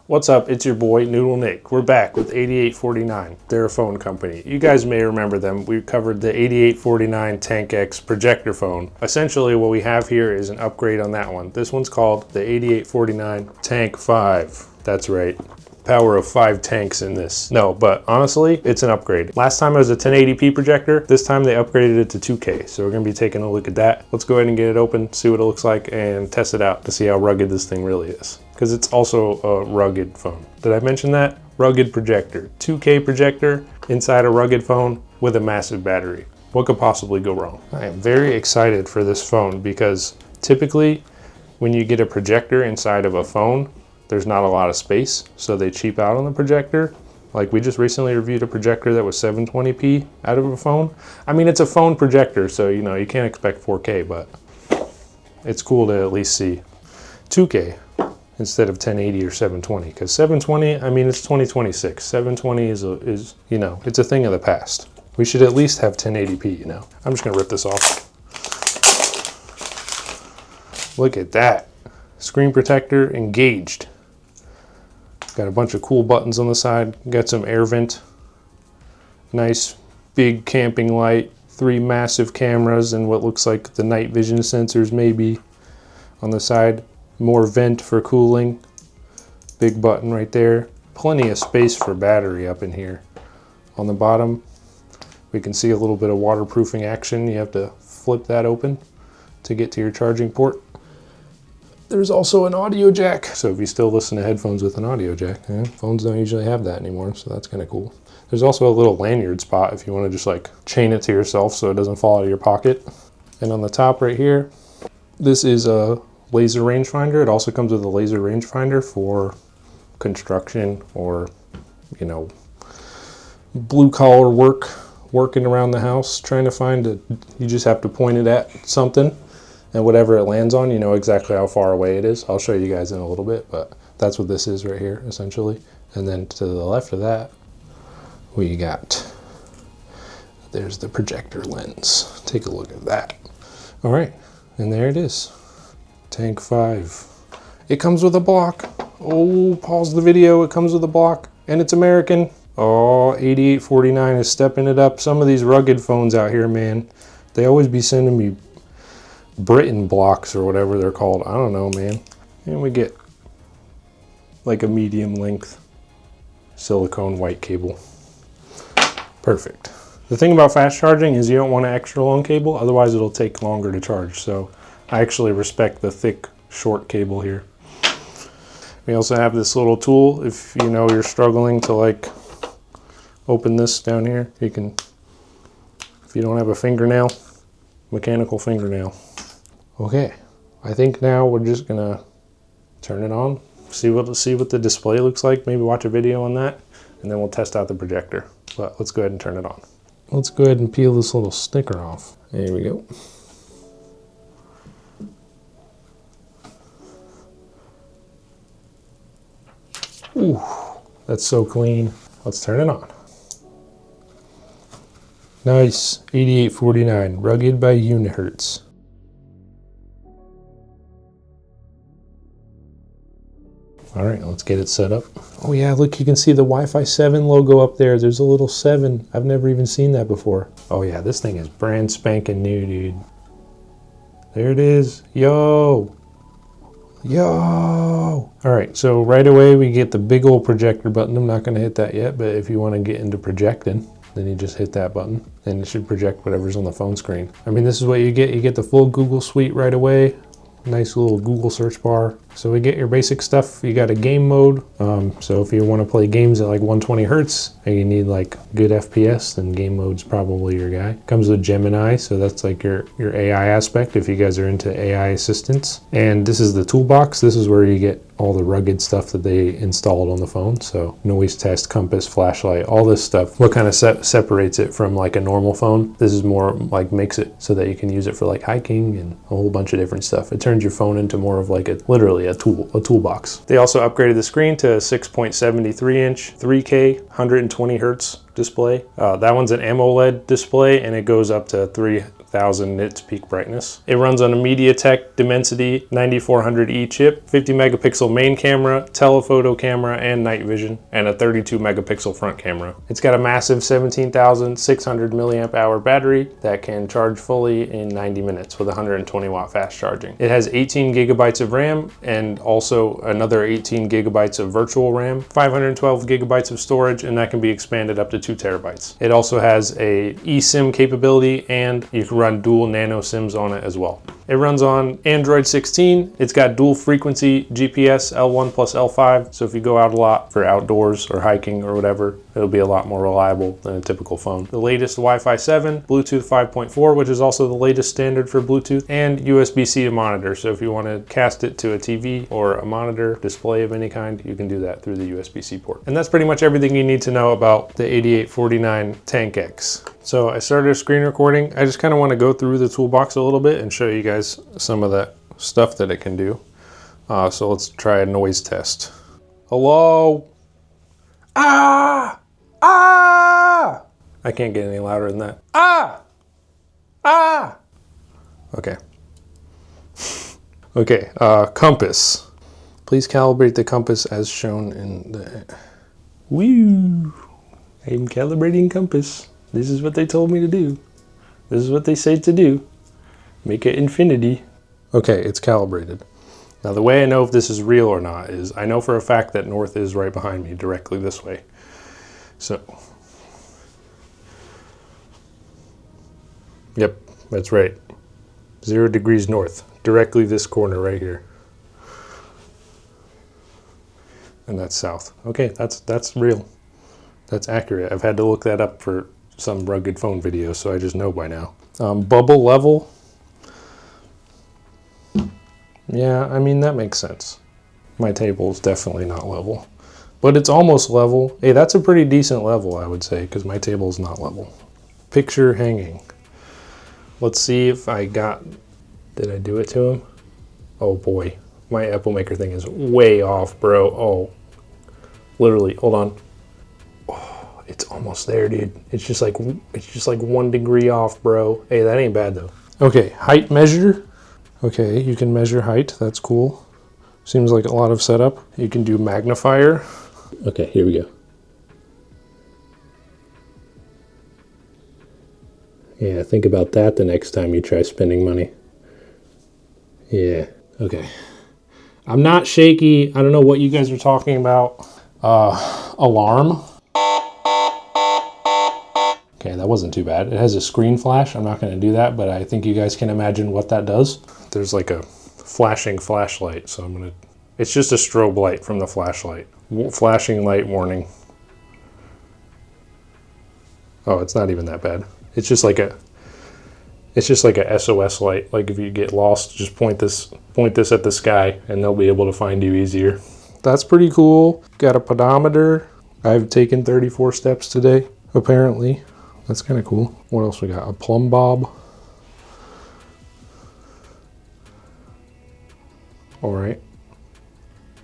What's up? It's your boy NoodleNick. We're back with 8849. They're a phone company. You guys may remember them. We covered the 8849 Tank X projector phone. Essentially what we have here is an upgrade on that one. This one's called the 8849 Tank 5. That's right. Power of 5 tanks in this. No, but honestly, it's an upgrade. Last time it was a 1080p projector. This time they upgraded it to 2K. So we're gonna be taking a look at that. Let's go ahead and get it open, see what it looks like, and test it out to see how rugged this thing really is. Because it's also a rugged phone. Did I mention that? Rugged projector. 2K projector inside a rugged phone with a massive battery. What could possibly go wrong? I am very excited for this phone because typically when you get a projector inside of a phone, there's not a lot of space, so they cheap out on the projector. Like we just recently reviewed a projector that was 720p out of a phone. I mean, it's a phone projector, so you know, you can't expect 4K, but it's cool to at least see 2K instead of 1080 or 720, because 720, I mean, it's 2026. 720 is, you know, it's a thing of the past. We should at least have 1080p, you know. I'm just gonna rip this off. Look at that. Screen protector engaged. Got a bunch of cool buttons on the side. Got some air vent. Nice big camping light. 3 massive cameras and what looks like the night vision sensors maybe on the side. More vent for cooling. Big button right there. Plenty of space for battery up in here. On the bottom, we can see a little bit of waterproofing action. You have to flip that open to get to your charging port. There's also an audio jack. So if you still listen to headphones with an audio jack, phones don't usually have that anymore, so that's kind of cool. There's also a little lanyard spot if you want to just like chain it to yourself so it doesn't fall out of your pocket. And on the top right here, this is a laser rangefinder. It also comes with a laser rangefinder for construction or, you know, blue collar work, working around the house, trying to find it. You just have to point it at something. And whatever it lands on, you know exactly how far away it is. I'll show you guys in a little bit, but that's what this is right here, essentially. And then to the left of that, we got, there's the projector lens. Take a look at that. All right, and there it is. Tank 5. It comes with a block. Oh, pause the video, it comes with a block, and it's American. Oh, 8849 is stepping it up. Some of these rugged phones out here, man, they always be sending me Britain blocks or whatever they're called. I don't know, man. And we get like a medium length silicone white cable. Perfect. The thing about fast charging is you don't want an extra long cable, otherwise it'll take longer to charge. So I actually respect the thick, short cable here. We also have this little tool if you know you're struggling to like open this down here. You can, if you don't have a fingernail, mechanical fingernail. Okay, I think now we're just gonna turn it on, see what the display looks like, maybe watch a video on that, and then we'll test out the projector. But let's go ahead and turn it on. Let's go ahead and peel this little sticker off. There we go. Ooh, that's so clean. Let's turn it on. Nice, 8849, rugged by 𝐬𝐻. All right, let's get it set up. Oh yeah, look, you can see the Wi-Fi 7 logo up there. There's a little 7. I've never even seen that before. Oh yeah, this thing is brand spanking new, dude. There it is. Yo. Yo. All right, so right away we get the big old projector button. I'm not gonna hit that yet, but if you wanna get into projecting, then you just hit that button and it should project whatever's on the phone screen. I mean, this is what you get. You get the full Google suite right away. Nice little Google search bar. So we get your basic stuff. You got a game mode. So if you want to play games at like 120 Hertz and you need like good FPS, then game mode's probably your guy. Comes with Gemini, so that's like your AI aspect if you guys are into AI assistants. And this is the toolbox. This is where you get all the rugged stuff that they installed on the phone. So noise test, compass, flashlight, all this stuff. What kind of separates it from like a normal phone? This is more like makes it so that you can use it for like hiking and a whole bunch of different stuff. It turns your phone into more of like literally a toolbox. They also upgraded the screen to a 6.73 inch, 3K, 120 Hertz display. That one's an AMOLED display and it goes up to 1000 nits peak brightness. It runs on a MediaTek Dimensity 9400E chip, 50 megapixel main camera, telephoto camera, and night vision, and a 32 megapixel front camera. It's got a massive 17,600 milliamp hour battery that can charge fully in 90 minutes with 120 watt fast charging. It has 18 gigabytes of RAM and also another 18 gigabytes of virtual RAM, 512 gigabytes of storage, and that can be expanded up to 2 terabytes. It also has a eSIM capability, and you can run dual nano SIMs on it as well. It runs on Android 16. It's got dual frequency GPS L1 plus L5. So if you go out a lot for outdoors or hiking or whatever, it'll be a lot more reliable than a typical phone. The latest Wi-Fi 7, Bluetooth 5.4, which is also the latest standard for Bluetooth, and USB-C to monitor. So if you want to cast it to a TV or a monitor display of any kind, you can do that through the USB-C port. And that's pretty much everything you need to know about the 8849 Tank X. So I started a screen recording. I just kind of want to go through the toolbox a little bit and show you guys some of that stuff that it can do. So let's try a noise test. Hello? Ah! Ah! I can't get any louder than that. Ah! Ah! Okay. Okay, compass. Please calibrate the compass as shown in the... Woo! I'm calibrating compass. This is what they told me to do. This is what they say to do. Make it infinity. Okay, it's calibrated. Now the way I know if this is real or not is I know for a fact that north is right behind me, directly this way. So, yep, that's right. 0 degrees north, directly this corner right here. And that's south. Okay, that's real. That's accurate. I've had to look that up for some rugged phone videos, so I just know by now. Bubble level. Yeah, I mean, that makes sense. My table is definitely not level, but it's almost level. Hey, that's a pretty decent level, I would say, because my table is not level. Picture hanging. Let's see if I got, did I do it to him? Oh boy, my Apple Maker thing is way off, bro. Oh, literally, hold on. Oh, it's almost there, dude. It's just like 1 degree off, bro. Hey, that ain't bad though. Okay, height measure. Okay, you can measure height, that's cool. Seems like a lot of setup. You can do magnifier. Okay, here we go. Yeah, think about that the next time you try spending money. Yeah, okay. I'm not shaky. I don't know what you guys are talking about. Alarm. Okay, that wasn't too bad. It has a screen flash. I'm not going to do that, but I think you guys can imagine what that does. There's like a flashing flashlight, so I'm going to... It's just a strobe light from the flashlight. Flashing light warning. Oh, it's not even that bad. It's just like a SOS light. Like if you get lost, just point this at the sky and they'll be able to find you easier. That's pretty cool. Got a pedometer. I've taken 34 steps today, apparently. That's kind of cool. What else we got? A plumb bob. All right.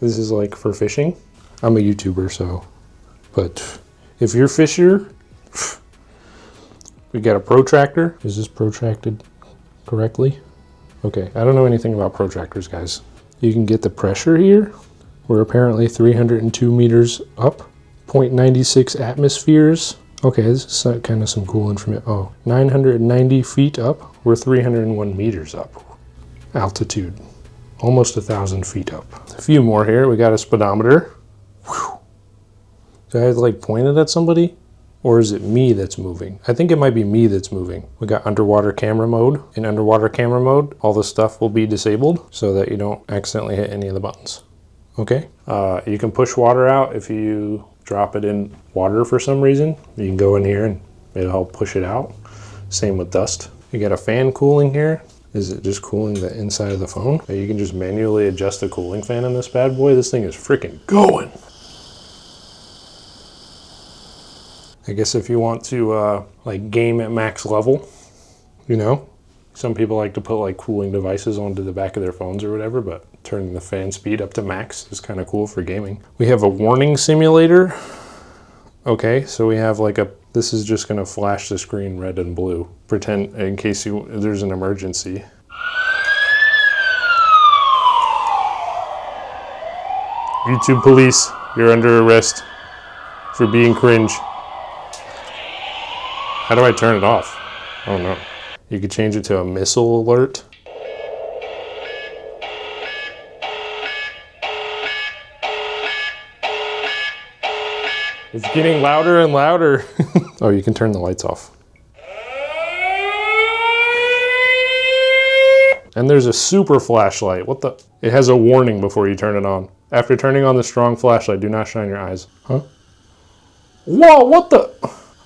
This is like for fishing. I'm a YouTuber, so, but if you're a fisher, we got a protractor. Is this protracted correctly? Okay, I don't know anything about protractors, guys. You can get the pressure here. We're apparently 302 meters up, 0.96 atmospheres. Okay, this is kind of some cool information. Oh, 990 feet up. We're 301 meters up. Altitude, almost 1,000 feet up. A few more here. We got a speedometer. Whew. Do I like point it at somebody? Or is it me that's moving? I think it might be me that's moving. We got underwater camera mode. In underwater camera mode, all the stuff will be disabled so that you don't accidentally hit any of the buttons. Okay. You can push water out if you drop it in water for some reason. You can go in here and it'll help push it out. Same with dust. You got a fan cooling here. Is it just cooling the inside of the phone? You can just manually adjust the cooling fan in this bad boy. This thing is freaking going. I guess if you want to like game at max level, you know, some people like to put like cooling devices onto the back of their phones or whatever, but turning the fan speed up to max is kind of cool for gaming. We have a warning simulator. Okay, so we have like a This is just gonna flash the screen red and blue. Pretend in case there's an emergency. YouTube police, you're under arrest for being cringe. How do I turn it off? Oh no. You could change it to a missile alert. It's getting louder and louder. Oh, you can turn the lights off. And there's a super flashlight. What the? It has a warning before you turn it on. After turning on the strong flashlight, do not shine your eyes. Huh? Whoa, what the?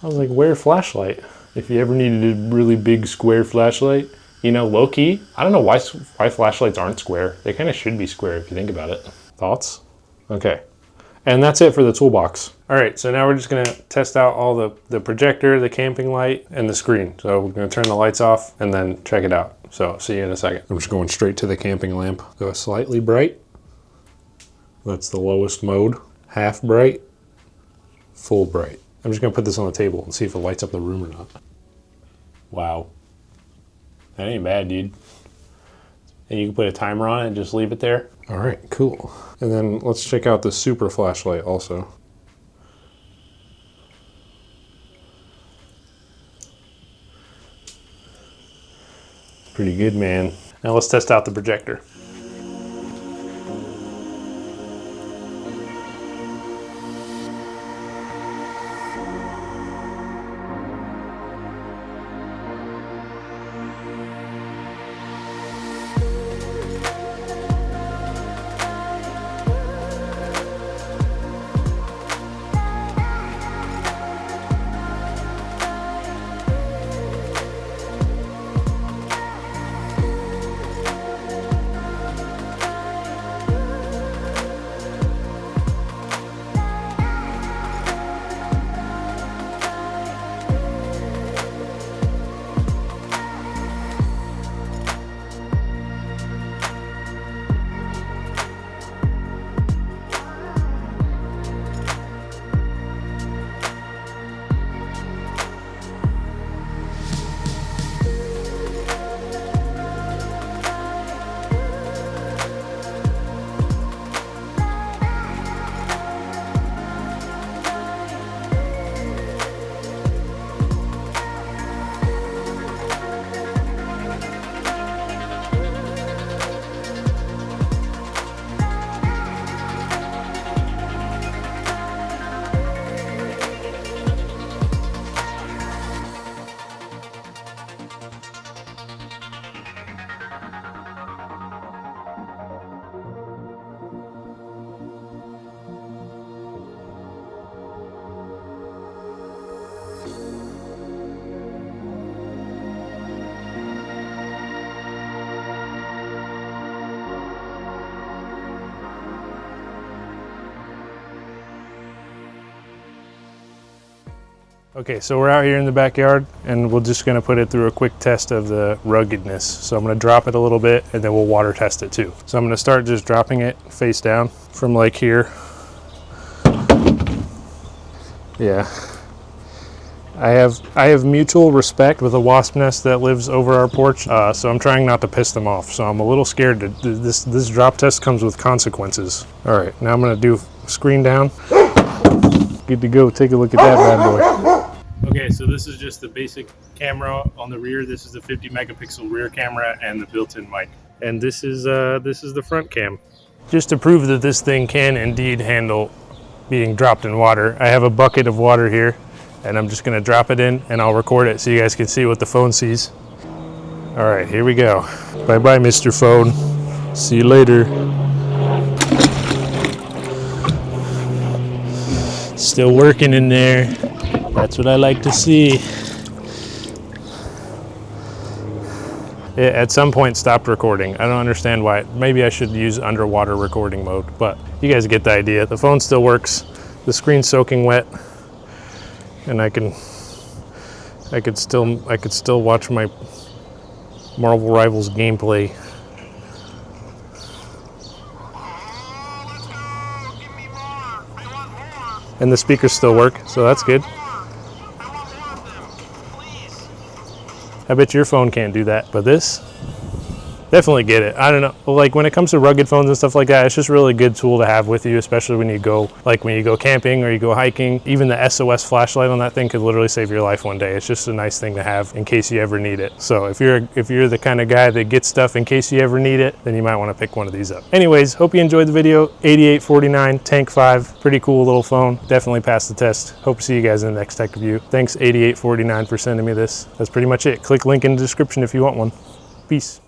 I was like, where flashlight? If you ever needed a really big square flashlight, you know, low key, I don't know why flashlights aren't square. They kind of should be square if you think about it. Thoughts? Okay. And that's it for the toolbox. All right, so now we're just gonna test out all the projector, the camping light, and the screen. So we're gonna turn the lights off and then check it out. So see you in a second. I'm just going straight to the camping lamp. Go slightly bright. That's the lowest mode. Half bright, full bright. I'm just gonna put this on the table and see if it lights up the room or not. Wow, that ain't bad, dude. And you can put a timer on it and just leave it there. All right, cool. And then let's check out the super flashlight also. Pretty good, man. Now let's test out the projector. Okay, so we're out here in the backyard and we're just gonna put it through a quick test of the ruggedness. So I'm gonna drop it a little bit and then we'll water test it too. So I'm gonna start just dropping it face down from like here. Yeah. I have mutual respect with a wasp nest that lives over our porch, so I'm trying not to piss them off. So I'm a little scared that this drop test comes with consequences. All right, now I'm gonna do screen down. Good to go, take a look at that bad boy. Okay, so this is just the basic camera on the rear. This is the 50 megapixel rear camera and the built-in mic. And this is the front cam. Just to prove that this thing can indeed handle being dropped in water, I have a bucket of water here and I'm just gonna drop it in and I'll record it so you guys can see what the phone sees. All right, here we go. Bye-bye, Mr. Phone. See you later. Still working in there. That's what I like to see. It at some point stopped recording. I don't understand why.Maybe I should use underwater recording mode, but you guys get the idea. The phone still works. The screen's soaking wet, and I could still watch my Marvel Rivals gameplay. And the speakers still work, so that's good. I bet your phone can't do that, but this, definitely get it. I don't know, like when it comes to rugged phones and stuff like that, it's just really a good tool to have with you, especially when you go, like when you go camping or you go hiking. Even the SOS flashlight on that thing could literally save your life one day. It's just a nice thing to have in case you ever need it. So if you're the kind of guy that gets stuff in case you ever need it, then you might want to pick one of these up. Anyways, hope you enjoyed the video. 8849 Tank 5, pretty cool little phone. Definitely passed the test. Hope to see you guys in the next tech review. Thanks 8849 for sending me this. That's pretty much it. Click link in the description if you want one. Peace.